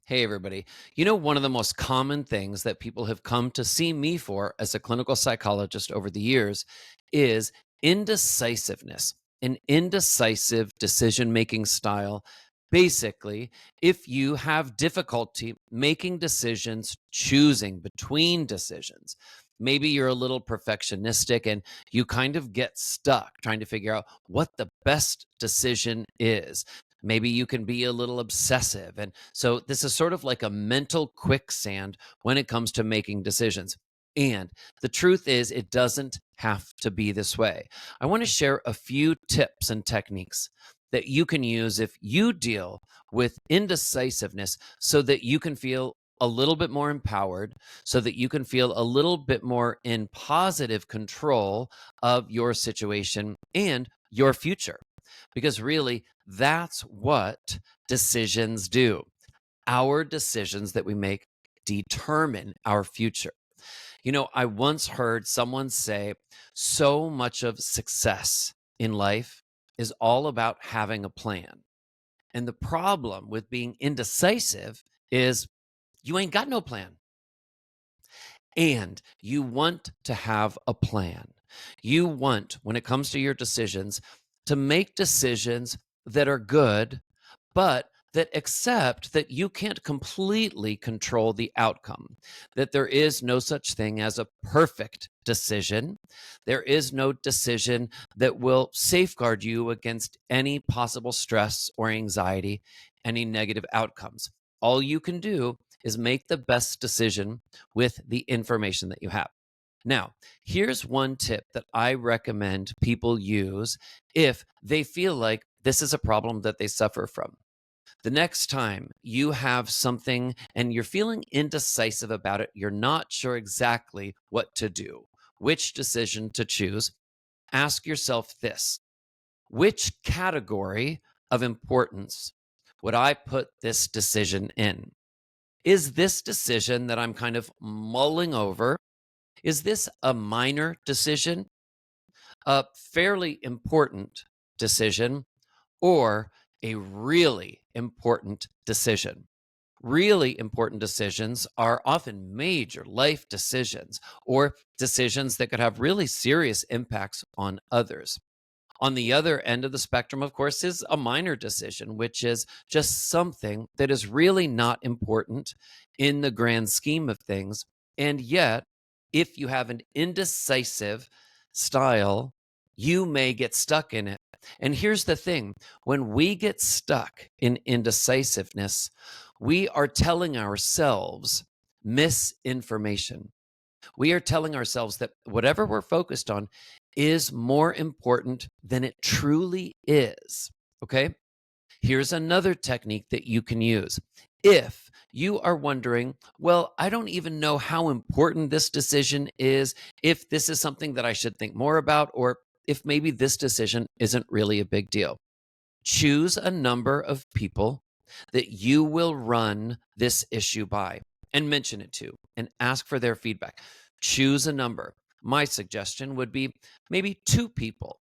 Hey, everybody. One of the most common things that people have come to see me for as a clinical psychologist over the years is indecisiveness, an indecisive decision making style. Basically, if you have difficulty making decisions, choosing between decisions, maybe you're a little perfectionistic and you kind of get stuck trying to figure out what the best decision is. Maybe you can be a little obsessive. And so this is sort of like a mental quicksand when it comes to making decisions. And the truth is, it doesn't have to be this way. I want to share a few tips and techniques that you can use if you deal with indecisiveness so that you can feel a little bit more empowered, so that you can feel a little bit more in positive control of your situation and your future. Because really, that's what decisions do. Our decisions that we make determine our future. I once heard someone say, so much of success in life is all about having a plan. And the problem with being indecisive is you ain't got no plan. And you want to have a plan. You want, when it comes to your decisions, to make decisions that are good, but that accept that you can't completely control the outcome, that there is no such thing as a perfect decision. There is no decision that will safeguard you against any possible stress or anxiety, any negative outcomes. All you can do is make the best decision with the information that you have. Now, here's one tip that I recommend people use if they feel like this is a problem that they suffer from. The next time you have something and you're feeling indecisive about it, you're not sure exactly what to do, which decision to choose, ask yourself this: which category of importance would I put this decision in? Is this decision that I'm kind of mulling over, is this a minor decision, a fairly important decision, or a really important decision? Really important decisions are often major life decisions or decisions that could have really serious impacts on others. On the other end of the spectrum, of course, is a minor decision, which is just something that is really not important in the grand scheme of things. And yet, if you have an indecisive style, you may get stuck in it. And here's the thing: when we get stuck in indecisiveness, we are telling ourselves misinformation. We are telling ourselves that whatever we're focused on is more important than it truly is. Okay. Here's another technique that you can use. If you are wondering, well, I don't even know how important this decision is, if this is something that I should think more about, or if maybe this decision isn't really a big deal, choose a number of people that you will run this issue by and mention it to and ask for their feedback. Choose a number. My suggestion would be maybe two people.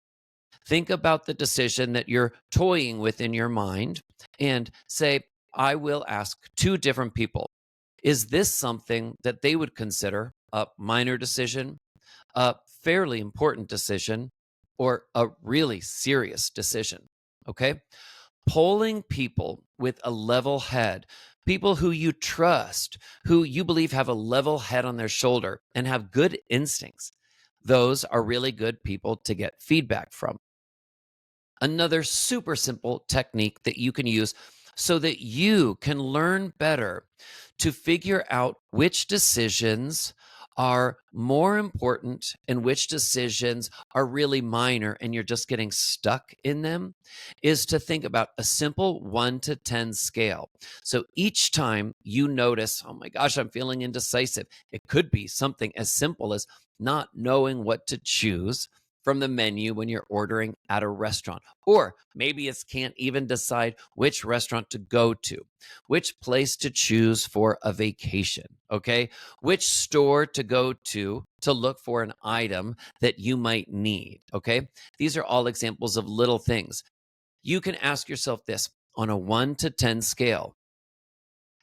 Think about the decision that you're toying with in your mind and say, I will ask two different people. Is this something that they would consider a minor decision, a fairly important decision, or a really serious decision? Okay. Polling people with a level head, people who you trust, who you believe have a level head on their shoulder and have good instincts, those are really good people to get feedback from. Another super simple technique that you can use so that you can learn better to figure out which decisions are more important and which decisions are really minor and you're just getting stuck in them is to think about a simple 1 to 10 scale. So each time you notice, oh my gosh, I'm feeling indecisive, it could be something as simple as not knowing what to choose from the menu when you're ordering at a restaurant. Or maybe it's can't even decide which restaurant to go to, which place to choose for a vacation, okay? Which store to go to look for an item that you might need, okay? These are all examples of little things. You can ask yourself this: on a 1 to 10 scale,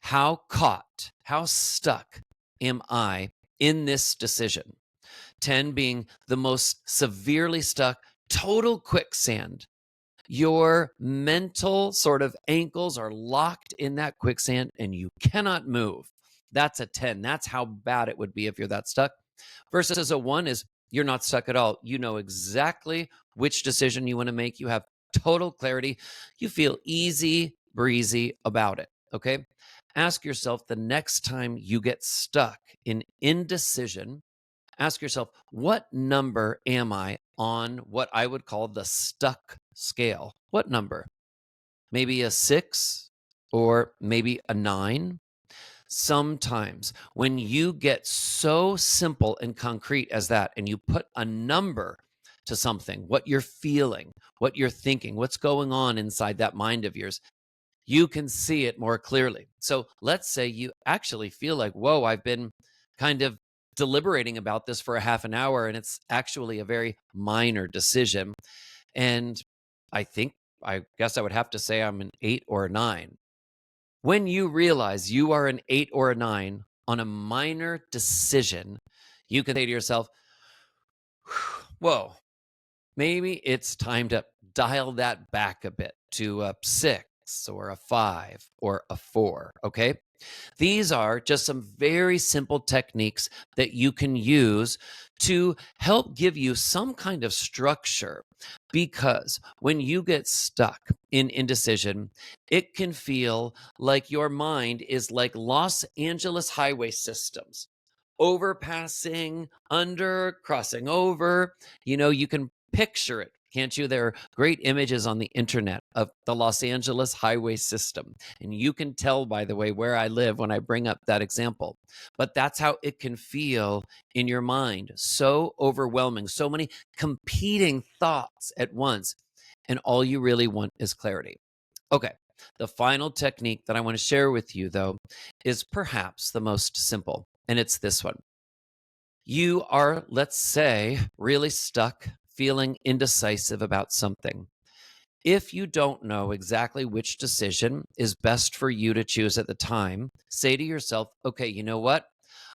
How caught, how stuck am I in this decision? 10 being the most severely stuck, total quicksand. Your mental sort of ankles are locked in that quicksand and you cannot move. That's a 10. That's how bad it would be if you're that stuck. Versus a 1 is you're not stuck at all. You know exactly which decision you want to make. You have total clarity. You feel easy breezy about it. Okay. Ask yourself the next time you get stuck in indecision, ask yourself, what number am I on what I would call the stuck scale? What number? Maybe a 6 or maybe a 9? Sometimes when you get so simple and concrete as that, and you put a number to something, what you're feeling, what you're thinking, what's going on inside that mind of yours, you can see it more clearly. So let's say you actually feel like, whoa, I've been kind of deliberating about this for a half an hour, and it's actually a very minor decision. And I guess I would have to say I'm an 8 or a 9. When you realize you are an 8 or a 9 on a minor decision, you can say to yourself, whoa, maybe it's time to dial that back a bit to a 6 or a 5 or a 4. Okay. These are just some very simple techniques that you can use to help give you some kind of structure. Because when you get stuck in indecision, it can feel like your mind is like Los Angeles highway systems, overpassing, under, crossing over. You can picture it, can't you? There are great images on the internet of the Los Angeles highway system. And you can tell, by the way, where I live when I bring up that example. But that's how it can feel in your mind. So overwhelming, so many competing thoughts at once. And all you really want is clarity. Okay. The final technique that I want to share with you, though, is perhaps the most simple. And it's this one. You are, let's say, really stuck, feeling indecisive about something. If you don't know exactly which decision is best for you to choose at the time, say to yourself, okay, you know what?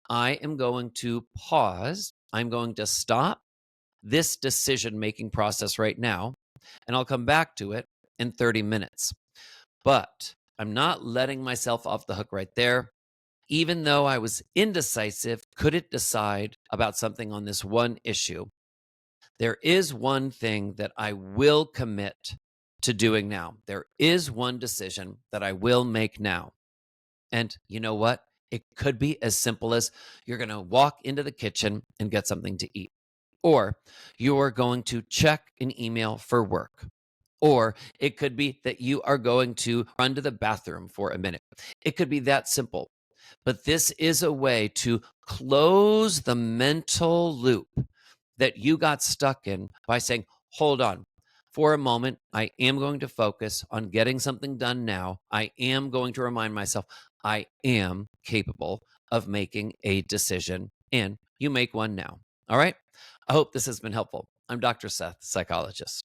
I am going to pause. I'm going to stop this decision making process right now, and I'll come back to it in 30 minutes. But I'm not letting myself off the hook right there. Even though I was indecisive, couldn't decide about something on this one issue, there is one thing that I will commit to doing now. There is one decision that I will make now. And you know what? It could be as simple as you're going to walk into the kitchen and get something to eat, or you're going to check an email for work, or it could be that you are going to run to the bathroom for a minute. It could be that simple. But this is a way to close the mental loop that you got stuck in by saying, hold on. For a moment, I am going to focus on getting something done now. I am going to remind myself I am capable of making a decision, and you make one now. All right. I hope this has been helpful. I'm Dr. Seth, psychologist.